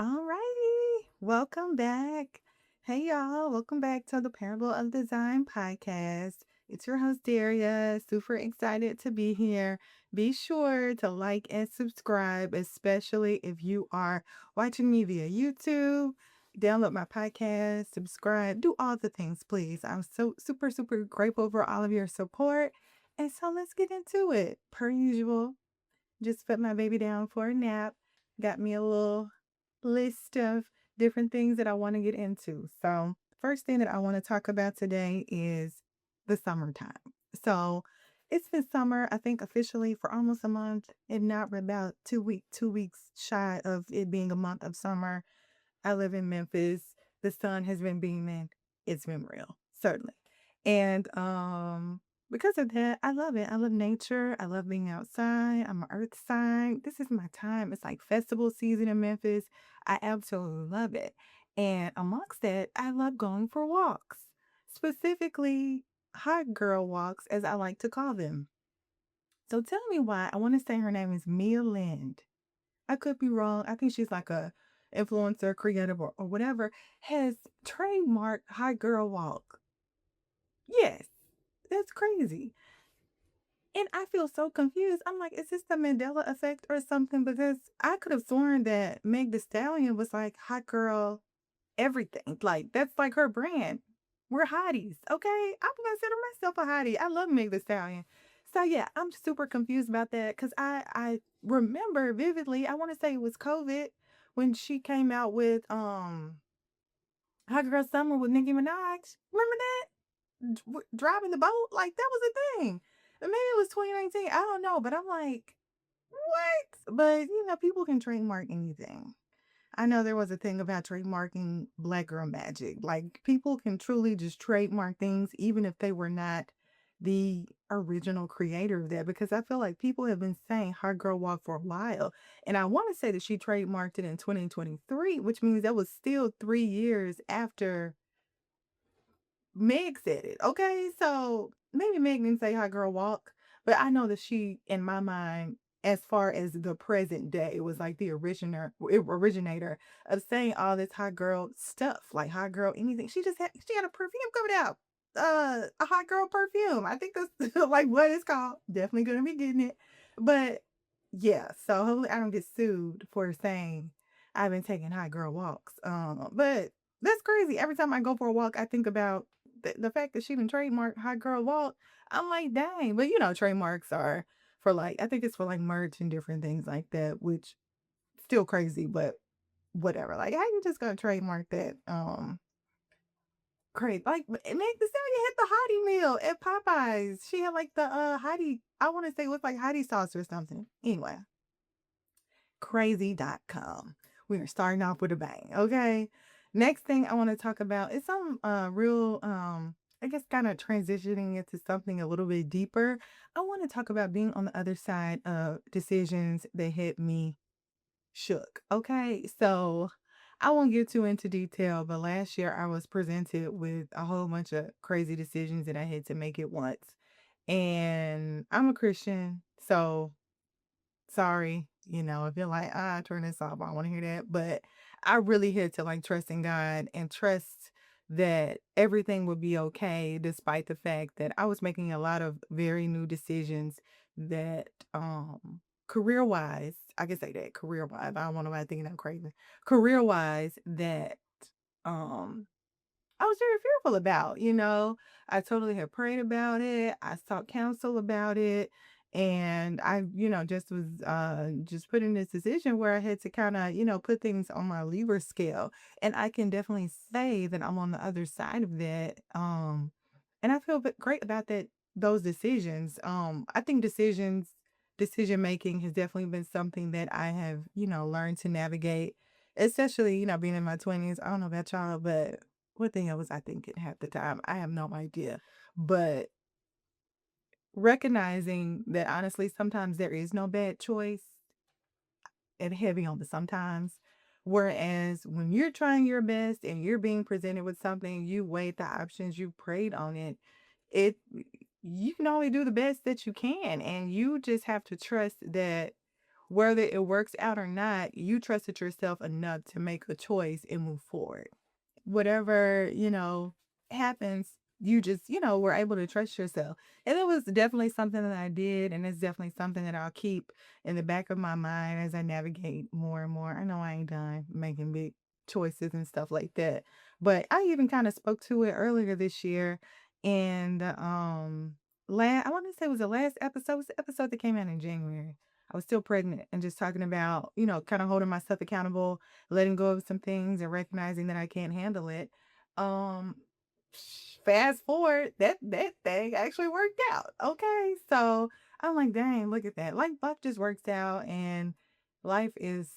Alrighty, welcome back. Hey y'all, welcome back to the Parable of Design podcast. It's your host Daria, super excited to be here. Be sure to like and subscribe, especially if you are watching me via YouTube. Download my podcast, subscribe, do all the things, please. I'm so super grateful for all of your support. And so let's get into it. Per usual, just put my baby down for a nap. Got me a little list of different things that I want to get into. So, first thing that I want to talk about today is the summertime. So, it's been summer, I think officially for almost a month, and not about 2 weeks shy of it being a month of summer. I live in Memphis. The sun has been beaming. It's been real, certainly. And because of that, I love it. I love nature. I love being outside. I'm an earth sign. This is my time. It's like festival season in Memphis. I absolutely love it. And amongst that, I love going for walks, specifically hot girl walks, as I like to call them. So tell me why. I want to say her name is Mia Lind. I could be wrong. I think she's like a influencer, creative, or whatever, has trademarked hot girl walk. Yes, that's crazy. And I feel so confused. I'm like, is this the Mandela effect or something? Because I could have sworn that Meg the Stallion was like hot girl everything. Like that's like her brand. We're hotties, okay? I would consider myself a hottie. I love Meg the Stallion. So yeah, I'm super confused about that because I remember vividly. I want to say it was COVID when she came out with Hot Girl Summer with Nicki Minaj. Remember that? Driving the boat, like that was a thing. And maybe it was 2019. I don't know, but I'm like, what? But people can trademark anything. I know there was a thing about trademarking Black Girl Magic. Like people can truly just trademark things even if they were not the original creator of that because I feel like people have been saying Hot Girl Walk for a while. And I want to say that she trademarked it in 2023, which means that was still 3 years after Meg said it. Okay. So maybe Meg didn't say Hot Girl Walk, but I know that she, in my mind, as far as the present day, was like the originator of saying all this hot girl stuff, like hot girl anything. She had a perfume coming out. A hot girl perfume. I think that's like what it's called. Definitely gonna be getting it. But yeah, so hopefully I don't get sued for saying I've been taking hot girl walks. But that's crazy. Every time I go for a walk, I think about the fact that she didn't trademark hot girl walk. I'm like, dang. But trademarks are for like I think it's for like merch and different things like that, which still crazy, but whatever. Like, how you just gonna trademark that? Crazy. Like, Meg the Stallion had the hottie meal at Popeyes. She had like the hottie. I want to say it was like hottie sauce or something. Anyway, crazy.com. We are starting off with a bang. Okay. Next thing I want to talk about is some real I guess kind of transitioning into something a little bit deeper. I want to talk about being on the other side of decisions that hit me shook. Okay. So I won't get too into detail, but last year I was presented with a whole bunch of crazy decisions that I had to make at once. And I'm a Christian, so sorry, if you're like, turn this off, I don't want to hear that. But I really had to like trust in God and trust that everything would be okay, despite the fact that I was making a lot of very new decisions that career wise, I can say that career wise. I don't want nobody thinking I'm crazy. Career wise, that um I was very fearful about, I totally had prayed about it. I sought counsel about it. And I, just was just put in this decision where I had to kind of, put things on my lever scale. And I can definitely say that I'm on the other side of that. And I feel great about those decisions. I think decision making has definitely been something that I have, learned to navigate, especially, being in my 20s. I don't know about y'all, but what thing I was I thinking half the time? I have no idea. But recognizing that honestly, sometimes there is no bad choice and heavy on the sometimes. Whereas when you're trying your best and you're being presented with something, you weighed the options, you prayed on it, it you can only do the best that you can. And you just have to trust that whether it works out or not, you trusted yourself enough to make a choice and move forward. Whatever, happens, you just, were able to trust yourself. And it was definitely something that I did. And it's definitely something that I'll keep in the back of my mind as I navigate more and more. I know I ain't done making big choices and stuff like that. But I even kind of spoke to it earlier this year. And I want to say it was the last episode. It was the episode that came out in January. I was still pregnant and just talking about, kind of holding myself accountable, letting go of some things and recognizing that I can't handle it. Um, Fast forward, that thing actually worked out. Okay, so I'm like, dang, look at that. Life just works out, and life is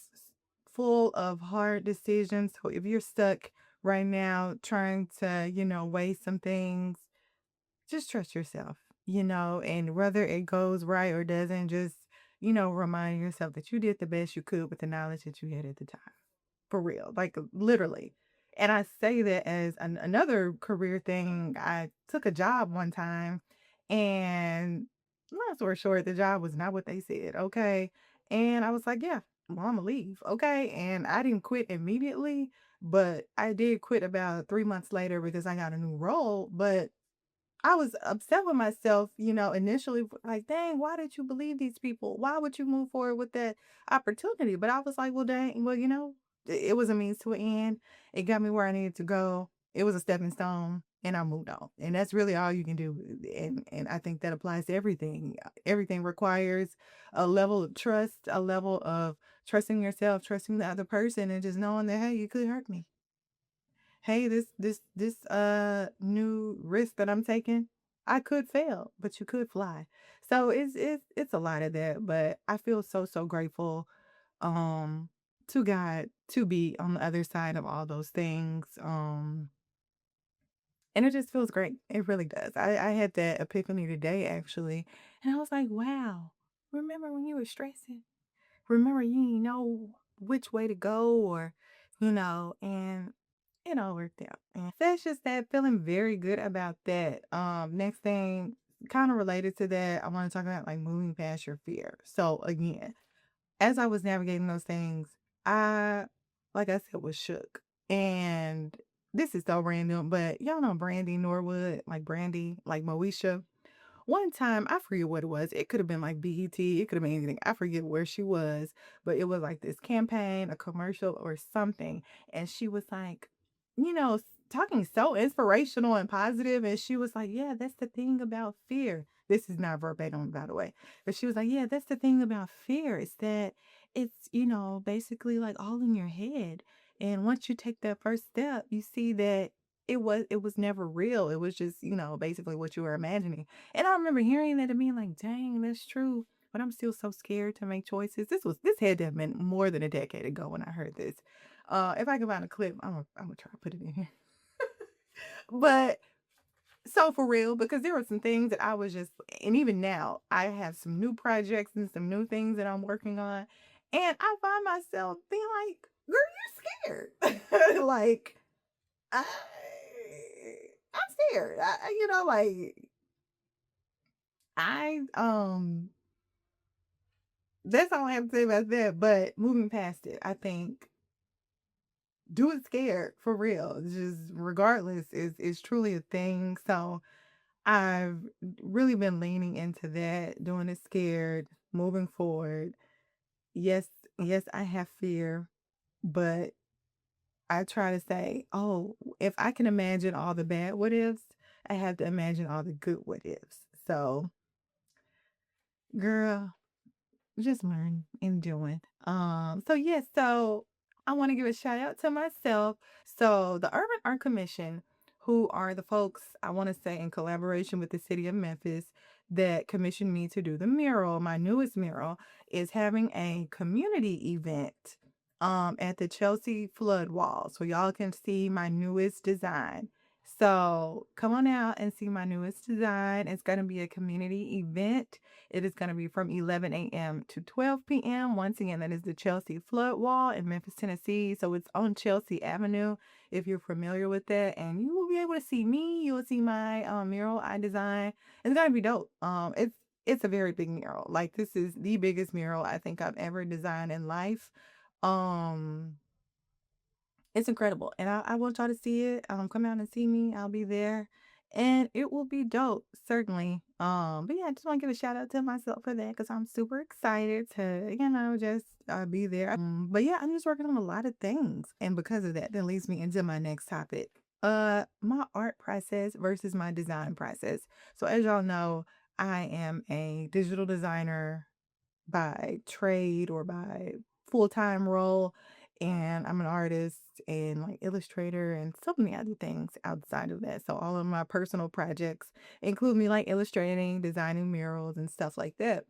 full of hard decisions. So if you're stuck right now trying to, weigh some things, just trust yourself, and whether it goes right or doesn't, just, remind yourself that you did the best you could with the knowledge that you had at the time. For real, like literally. And I say that as another career thing. I took a job one time, and long story short, the job was not what they said. Okay. And I was like, yeah, well, I'm gonna leave. Okay. And I didn't quit immediately, but I did quit about 3 months later because I got a new role. But I was upset with myself, initially, like, dang, why did you believe these people? Why would you move forward with that opportunity? But I was like, well, dang, well, it was a means to an end. It got me where I needed to go. It was a stepping stone, and I moved on. And that's really all you can do. And I think that applies to everything. Everything requires a level of trust, a level of trusting yourself, trusting the other person, and just knowing that, hey, you could hurt me. Hey, this new risk that I'm taking, I could fail, but you could fly. So it's a lot of that, but I feel so grateful um to God to be on the other side of all those things. And it just feels great. It really does. I had that epiphany today actually, and I was like, wow, remember when you were stressing? Remember you didn't know which way to go, or and it all worked out. That's just that, feeling very good about that. Next thing, kind of related to that, I want to talk about like moving past your fear. So again, as I was navigating those things, I, like I said, was shook. And this is so random, but y'all know Brandy Norwood, like Brandy, like Moesha. One time, I forget what it was. It could have been like BET. It could have been anything. I forget where she was, but it was like this campaign, a commercial or something. And she was like, talking so inspirational and positive. And she was like, yeah, that's the thing about fear. This is not verbatim, by the way. But she was like, yeah, that's the thing about fear. It's that it's, basically like all in your head. And once you take that first step, you see that it was never real. It was just, basically what you were imagining. And I remember hearing that and being like, dang, that's true. But I'm still so scared to make choices. This had to have been more than a decade ago when I heard this. If I can find a clip, I'm gonna try to put it in here. But so for real, because there were some things that I was just, and even now, I have some new projects and some new things that I'm working on. And I find myself being like, girl, you're scared. Like, I, I'm scared. Like, that's all I have to say about that. But moving past it, I think do it scared for real. Just regardless is truly a thing. So I've really been leaning into that, doing it scared, moving forward. Yes, yes, I have fear, but I try to say, oh, if I can imagine all the bad what ifs, I have to imagine all the good what ifs. So, girl, just learn and doing. So yes, so I want to give a shout out to myself. So the Urban Art Commission, who are the folks I want to say in collaboration with the city of Memphis that commissioned me to do the mural, my newest mural, is having a community event at the Chelsea flood wall. So y'all can see my newest design. So come on out and see my newest design. It's going to be a community event. It is going to be from 11 a.m. to 12 p.m. Once again, that is the Chelsea flood wall in Memphis, Tennessee. So it's on Chelsea Avenue, if you're familiar with that. And you will be able to see me. You will see my mural I designed. It's going to be dope. it's a very big mural. Like, this is the biggest mural I think I've ever designed in life. Um, it's incredible, and I want y'all to see it. Come out and see me. I'll be there, and it will be dope, certainly. But yeah, I just want to give a shout out to myself for that because I'm super excited to, just be there. But yeah, I'm just working on a lot of things, and because of that, that leads me into my next topic. My art process versus my design process. So as y'all know, I am a digital designer by trade or by full-time role, and I'm an artist and like illustrator and so many other things outside of that. So all of my personal projects include me like illustrating, designing murals and stuff like that.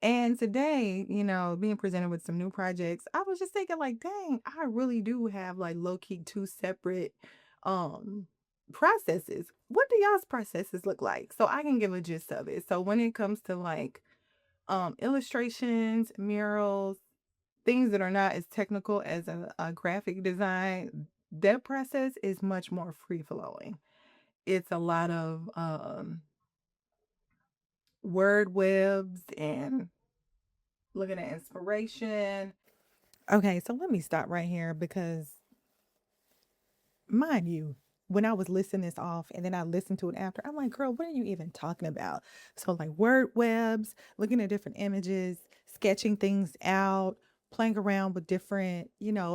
And today, being presented with some new projects, I was just thinking like, dang, I really do have like low key two separate um processes. What do y'all's processes look like? So I can give a gist of it. So when it comes to like illustrations, murals, things that are not as technical as a graphic design, that process is much more free flowing. It's a lot of word webs and looking at inspiration. Okay, so let me stop right here because mind you, when I was listing this off and then I listened to it after, I'm like, girl, what are you even talking about? So, like word webs, looking at different images, sketching things out, playing around with different,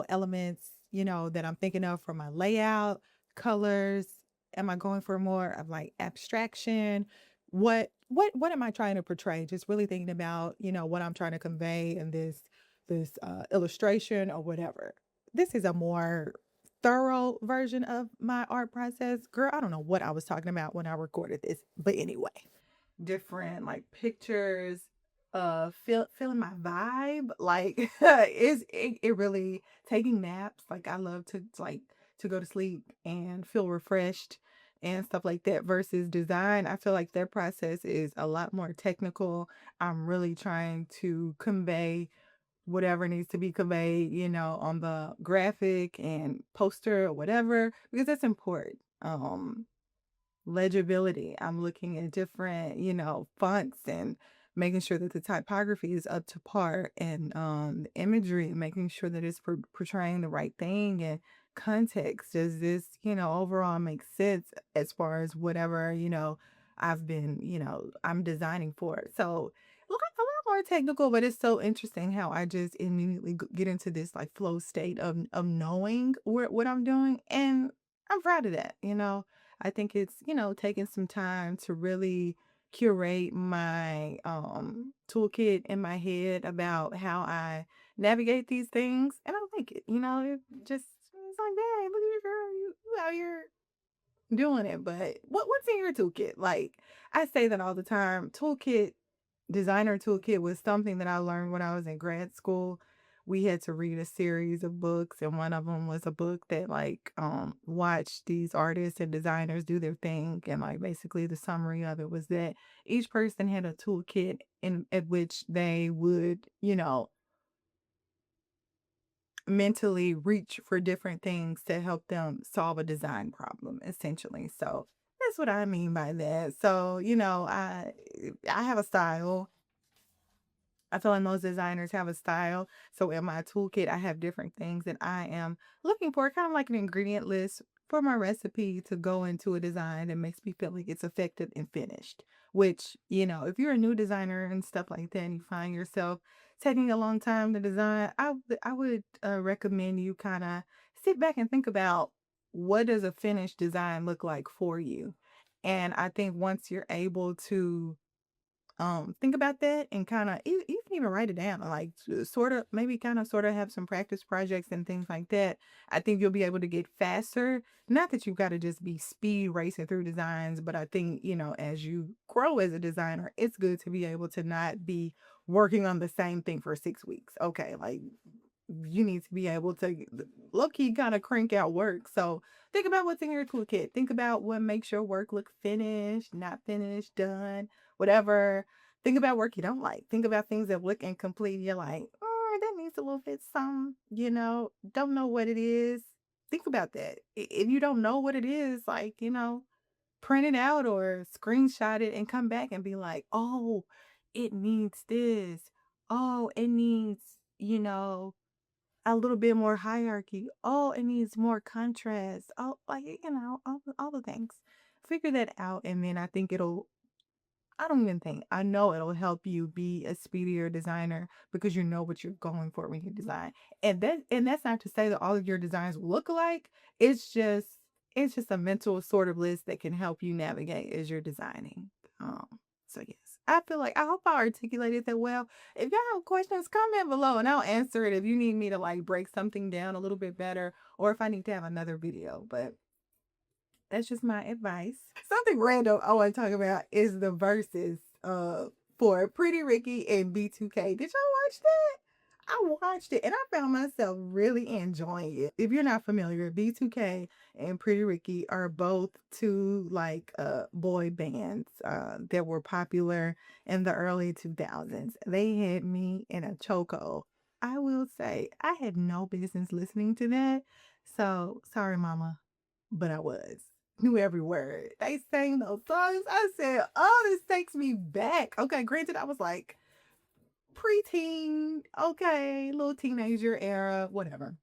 elements, that I'm thinking of for my layout, colors. Am I going for more of like abstraction? What am I trying to portray? Just really thinking about, what I'm trying to convey in this illustration or whatever. This is a more thorough version of my art process. Girl, I don't know what I was talking about when I recorded this, but anyway, different like pictures, feeling my vibe. Like it really taking naps. Like I love to go to sleep and feel refreshed and stuff like that versus design. I feel like their process is a lot more technical. I'm really trying to convey whatever needs to be conveyed, on the graphic and poster or whatever, because that's important. Legibility. I'm looking at different, fonts and making sure that the typography is up to par and the imagery, making sure that it's portraying the right thing and context. Does this, overall make sense as far as whatever, I've been, I'm designing for. So a lot more technical, but it's so interesting how I just immediately get into this like flow state of knowing what I'm doing. And I'm proud of that. I think it's, taking some time to really curate my toolkit in my head about how I navigate these things. And I like it. It just it's like, hey, look at you, girl, you out here doing it. But what's in your toolkit? Like I say that all the time. Designer toolkit was something that I learned when I was in grad school. We had to read a series of books, and one of them was a book that like watched these artists and designers do their thing, and like basically the summary of it was that each person had a toolkit in at which they would, mentally reach for different things to help them solve a design problem, essentially. So that's what I mean by that. So, I have a style. I feel like most designers have a style. So in my toolkit, I have different things that I am looking for, kind of like an ingredient list for my recipe to go into a design that makes me feel like it's effective and finished. Which, if you're a new designer and stuff like that, and you find yourself taking a long time to design, I would recommend you kind of sit back and think about what does a finished design look like for you. And I think once you're able to think about that and kind of you can even write it down like sort of maybe kind of sort of have some practice projects and things like that. I think you'll be able to get faster, not that you've got to just be speed racing through designs, but I think as you grow as a designer, it's good to be able to not be working on the same thing for 6 weeks. Okay, like you need to be able to low key kind of crank out work. So think about what's in your toolkit. Think about what makes your work look finished, not finished, done, whatever. Think about work you don't like. Think about things that look incomplete. You're like, oh, that needs a little bit some, don't know what it is. Think about that. If you don't know what it is, like, print it out or screenshot it and come back and be like, oh, it needs this. Oh, it needs, you know, a little bit more hierarchy. Oh, it needs more contrast. Oh, like, all the things. Figure that out, and then I think it'll I don't even think. I know it'll help you be a speedier designer because you know what you're going for when you design. And that's not to say that all of your designs look alike. It's just it's just a mental sort of list that can help you navigate as you're designing. Um, so yes. I feel like I hope I articulated that well. If y'all have questions, comment below and I'll answer it if you need me to like break something down a little bit better or if I need to have another video. But that's just my advice. Something random I want to talk about is the verses for Pretty Ricky and B2K. Did y'all watch that? I watched it and I found myself really enjoying it. If you're not familiar, B2K and Pretty Ricky are both two like boy bands that were popular in the early 2000s. They had me in a chokehold. I will say I had no business listening to that. So sorry, mama, but I was. Knew every word. They sang those songs. I said, oh, this takes me back. Okay, granted, I was like preteen, okay, little teenager era, whatever.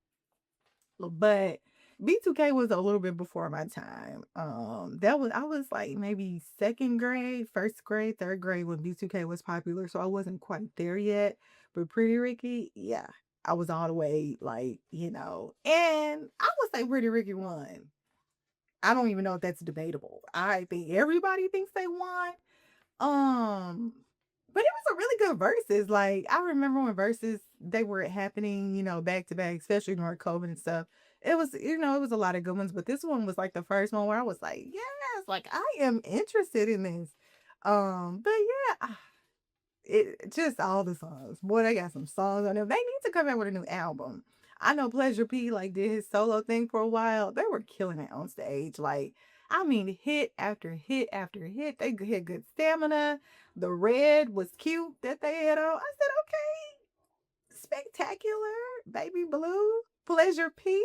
But B2K was a little bit before my time. That was I was like maybe second grade, first grade, third grade when B2K was popular, so I wasn't quite there yet. But Pretty Ricky, yeah, I was all the way like, and I would say Pretty Ricky won. I don't even know if that's debatable. I think everybody thinks they won. Um, but it was a really good verses. Like I remember when verses they were happening, back to back, especially during COVID and stuff. It was a lot of good ones, but this one was like the first one where I was like, yes, like I am interested in this. But yeah, it just all the songs. Boy, they got some songs on them. They need to come out with a new album. I know Pleasure P like did his solo thing for a while. They were killing it on stage. Like, I mean, hit after hit after hit. They had good stamina. The red was cute that they had on. I said, okay, spectacular, baby blue, Pleasure P.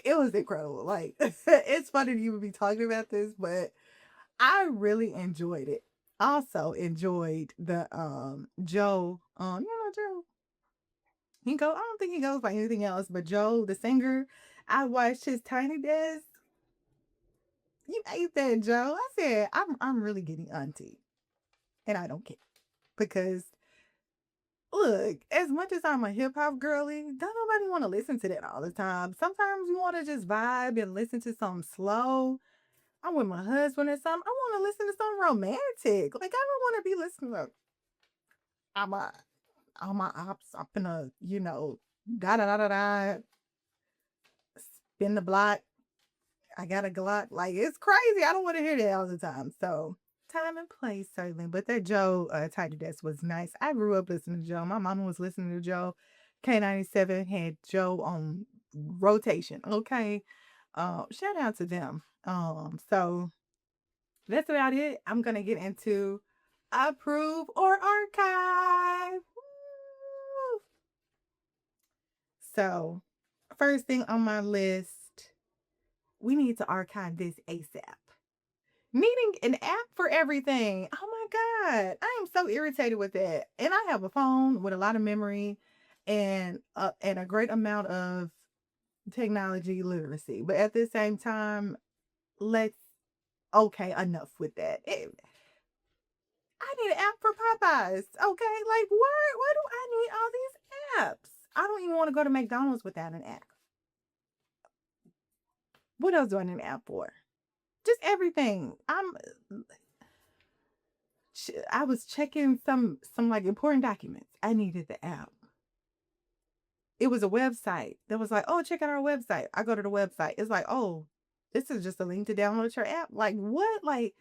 It was incredible. Like, it's funny you would be talking about this, but I really enjoyed it. Also enjoyed the Joe, Joe. I don't think he goes by anything else, but Joe, the singer, I watched his Tiny Desk. You ate that, Joe. I said, I'm really getting auntie. And I don't care. Because look, as much as I'm a hip hop girly, don't nobody want to listen to that all the time. Sometimes you want to just vibe and listen to something slow. I'm with my husband or something. I want to listen to something romantic. Like I don't want to be listening to all my ops up in a, da da da da da, spin the block. I got a Glock. Like it's crazy. I don't want to hear that all the time. So time and place certainly. But that Joe Tidy Desk was nice. I grew up listening to Joe. My mama was listening to Joe. K97 had Joe on rotation. Okay. Shout out to them. So that's about it. I'm gonna get into approve or archive. Woo! So, first thing on my list, we need to archive this ASAP. Needing an app for everything. Oh my God. I am so irritated with that. And I have a phone with a lot of memory and a great amount of technology literacy. But at the same time, let's okay, enough with that. I need an app for Popeyes. Okay. Like why do I need all these apps? I don't even want to go to McDonald's without an app. What else do I need an app for? Just everything. I was checking some like important documents. I needed the app. It was a website that was like, oh, check out our website. I go to the website. It's like, oh, this is just a link to download your app. Like what? Like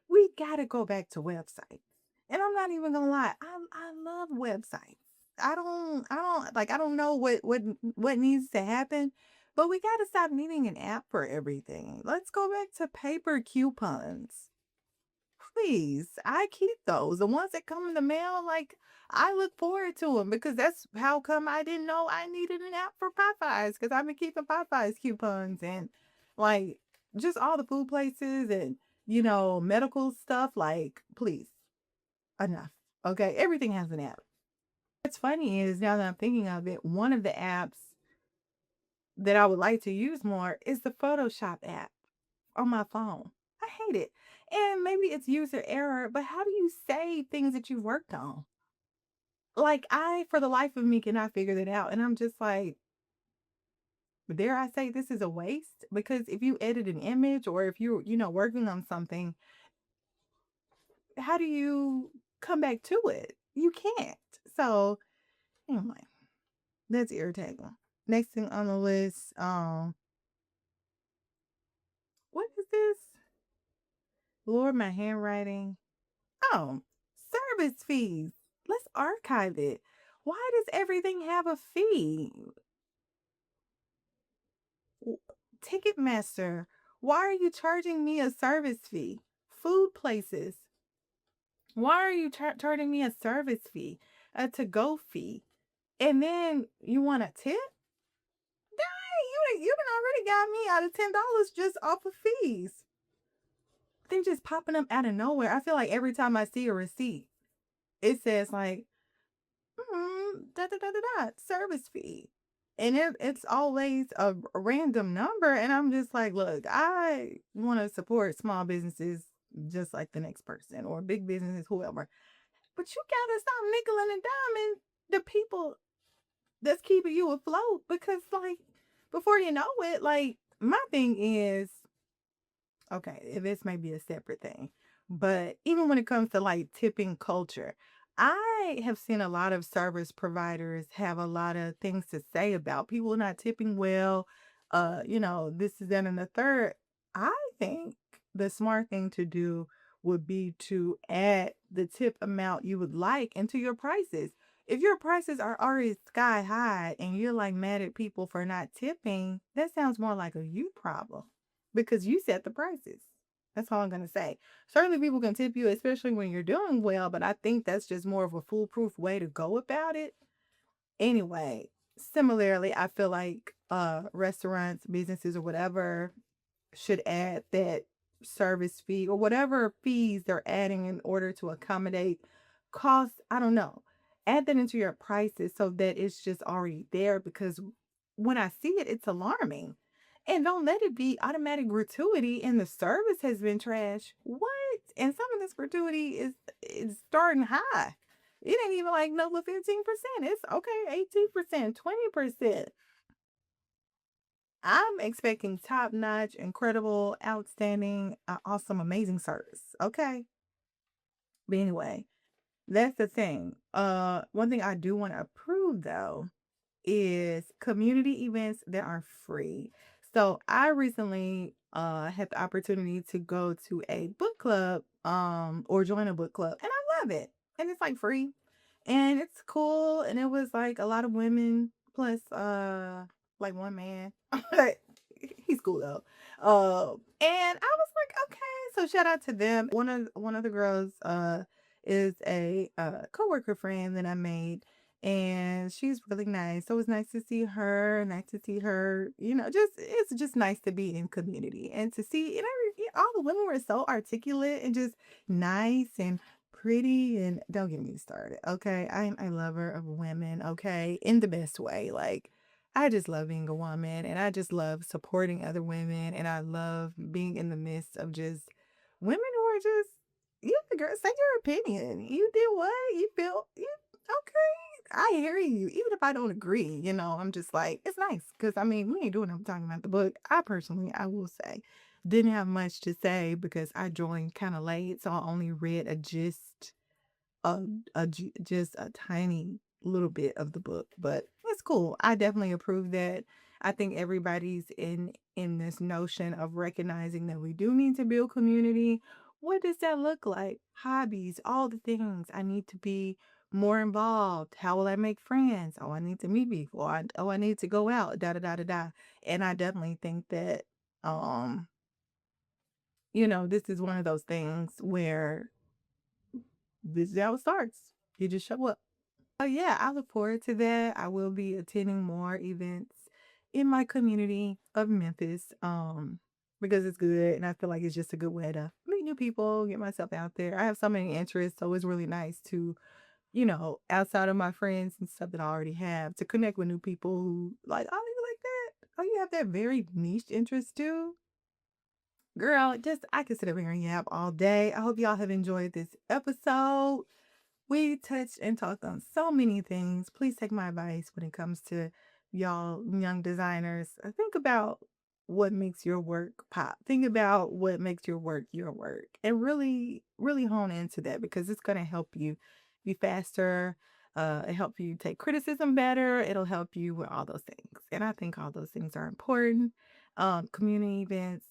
we gotta go back to websites. And I'm not even gonna lie, I love websites. I don't know what needs to happen, but we gotta stop needing an app for everything. Let's go back to paper coupons. Please, I keep those. The ones that come in the mail, like I look forward to them because that's how come I didn't know I needed an app for Popeyes because I've been keeping Popeyes coupons and like just all the food places and medical stuff. Like, please, enough. Okay, everything has an app. What's funny is now that I'm thinking of it, one of the apps that I would like to use more is the Photoshop app on my phone. I hate it. And maybe it's user error, but how do you save things that you've worked on? Like, I, for the life of me, cannot figure that out. And I'm just like, dare I say this is a waste? Because if you edit an image or if you're, working on something, how do you come back to it? You can't. So, anyway, that's irritating. Next thing on the list, what is this? Lord, my handwriting. Oh, service fees. Let's archive it. Why does everything have a fee? W- Ticketmaster, why are you charging me a service fee? Food places, why are you charging me a service fee? A to go fee. And then you want a tip? Dang, you done already got me out of $10 just off of fees. They're just popping up out of nowhere. I feel like every time I see a receipt, it says like da da da da da service fee. And it's always a random number. And I'm just like, look, I want to support small businesses just like the next person or big businesses, whoever. But you gotta stop nickel and diming the people that's keeping you afloat because like before you know it, like my thing is okay, this may be a separate thing, but even when it comes to like tipping culture, I have seen a lot of service providers have a lot of things to say about people not tipping well. This is that and the third. I think the smart thing to do would be to add the tip amount you would like into your prices. If your prices are already sky high and you're like mad at people for not tipping, that sounds more like a you problem because you set the prices. That's all I'm going to say. Certainly, people can tip you, especially when you're doing well, but I think that's just more of a foolproof way to go about it. Anyway, similarly, I feel like restaurants, businesses, or whatever should add that service fee or whatever fees they're adding in order to accommodate costs. I don't know. Add that into your prices so that it's just already there because when I see it, it's alarming. And don't let it be automatic gratuity and the service has been trash. What? And some of this gratuity is starting high. It ain't even like no 15%. It's okay, 18%, 20%. I'm expecting top notch, incredible, outstanding, awesome, amazing service. Okay. But anyway, that's the thing. One thing I do want to approve though is community events that are free. So I recently had the opportunity to go to a book club or join a book club and I love it. And it's like free and it's cool and it was like a lot of women plus like one man. He's cool though. And I was like, okay, so shout out to them. One of the girls is a coworker friend that I made and she's really nice. So it's nice to see her, nice to see her, just it's just nice to be in community and to see all the women were so articulate and just nice and pretty and don't get me started. Okay. I'm a lover of women, okay, in the best way. Like I just love being a woman and I just love supporting other women and I love being in the midst of just women who are just you the girl say your opinion. You did what? You feel you okay. I hear you. Even if I don't agree, I'm just like, it's nice. Cause I mean, we ain't doing I'm talking about the book. I will say, didn't have much to say because I joined kind of late. So I only read a gist a just a tiny little bit of the book, but it's cool. I definitely approve that. I think everybody's in this notion of recognizing that we do need to build community. What does that look like? Hobbies, all the things. I need to be more involved. How will I make friends? Oh, I need to meet people. I need to go out. Da da da da da. And I definitely think that um, this is one of those things where this is how it starts. You just show up. Oh yeah, I look forward to that. I will be attending more events in my community of Memphis, because it's good and I feel like it's just a good way to meet new people, get myself out there. I have so many interests, so it's really nice to, outside of my friends and stuff that I already have, to connect with new people who like, oh, you like that? Oh, you have that very niche interest too? Girl, just I could sit up here and yap all day. I hope y'all have enjoyed this episode. We touched and talked on so many things. Please take my advice when it comes to y'all young designers. Think about what makes your work pop. Think about what makes your work. And really, really hone into that because it's going to help you be faster. It help you take criticism better. It'll help you with all those things. And I think all those things are important. Community events,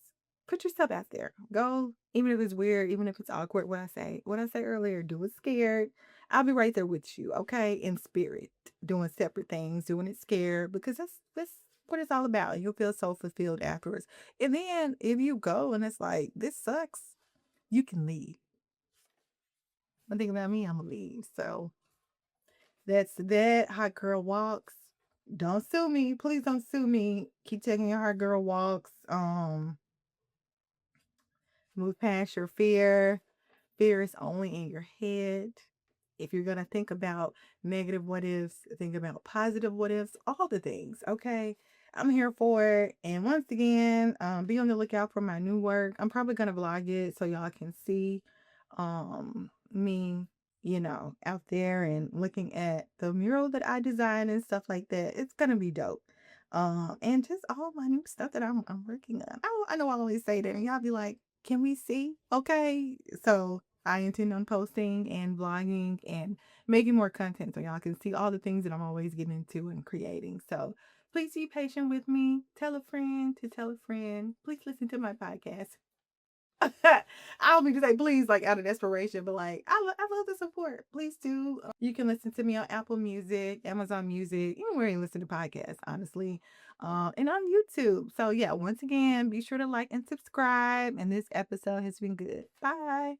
put yourself out there. Go, even if it's weird, even if it's awkward. What I say earlier, do it scared. I'll be right there with you, okay? In spirit, doing separate things, doing it scared, because that's what it's all about. You'll feel so fulfilled afterwards. And then if you go and it's like, this sucks, you can leave. One thing about me, I'm gonna leave. So that's that. Hot girl walks. Don't sue me. Please don't sue me. Keep taking your hot girl walks. Move past your fear. Fear is only in your head. If you're going to think about negative what ifs, think about positive what ifs, all the things. Okay. I'm here for it. And once again, be on the lookout for my new work. I'm probably going to vlog it so y'all can see me, out there and looking at the mural that I designed and stuff like that. It's going to be dope. And just all my new stuff that I'm working on. I know I always say that, and y'all be like, "Can we see?" Okay, so I intend on posting and vlogging and making more content so y'all can see all the things that I'm always getting into and creating. So please be patient with me. Tell a friend to tell a friend. Please listen to my podcast. I don't mean to say please like out of desperation, but like I love the support. Please do. You can listen to me on Apple Music, Amazon Music, anywhere you listen to podcasts, honestly, and on YouTube. So yeah, once again, be sure to like and subscribe. And this episode has been good. Bye.